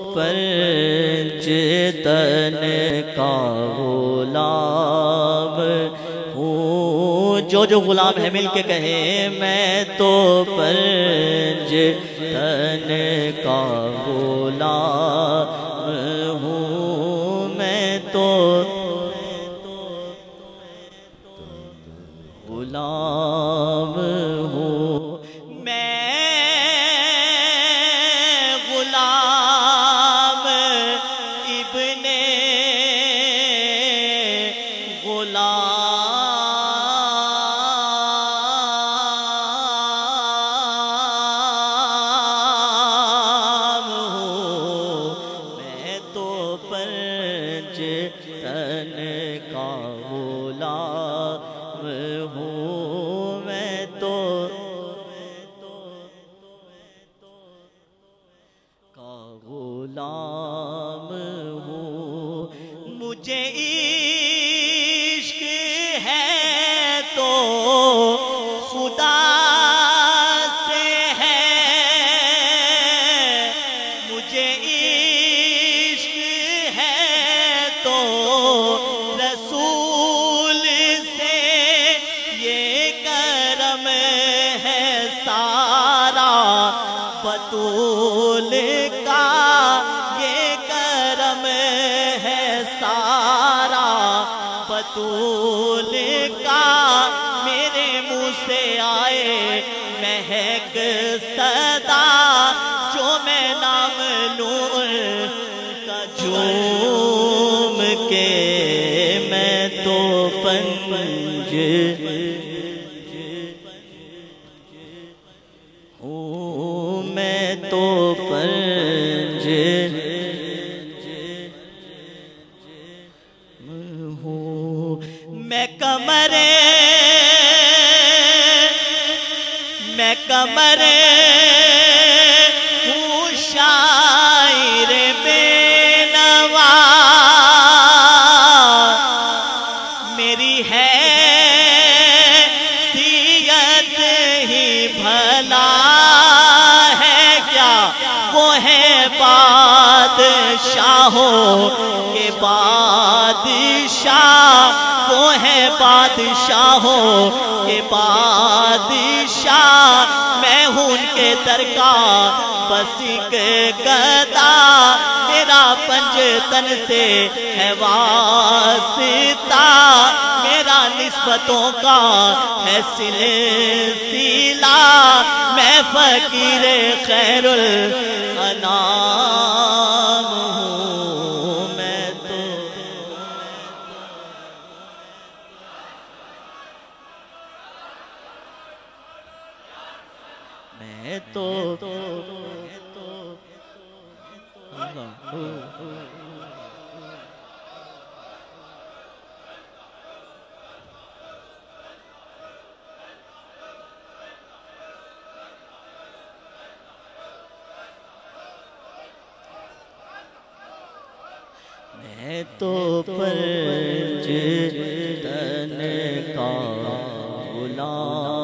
पंज तन का गुलाम हूँ। जो गुलाम है मिल के कहे मैं तो पंज तन का गुलाम हूँ। मैं तो गुलाम हूँ। मैं गुलाम इब्ने गुलाम हूँ। मैं तो पंज तन का गुलाम हूँ। मैं तो का गुलाम हूँ। मुझे इश्क है तो खुदा से है। मुझे इश्क है तो रसूल से। ये करम है सारा बतूल का। ये करम है सारा बतूल का। मेरे मुँह से आए महक सदा। जो मैं नाम लूँ का झूम के मैं तो पंज हूँ। मैं तो पंज हूँ। मैं कमरे हूँ शायर बेनवा। मेरी है सीयत ही भला है क्या। वो है बादशाहों के बादशाह। वो है बादशाहों के बादशाह। मैं हूँ उनके दर का बस एक गदा। मेरा पंज तन से है वास्ता। मेरा निस्बतों का है सिलसिला। मैं फकीर खैरुल अनाम हूँ। मैं तो मैं तो पंज तन का गुलाम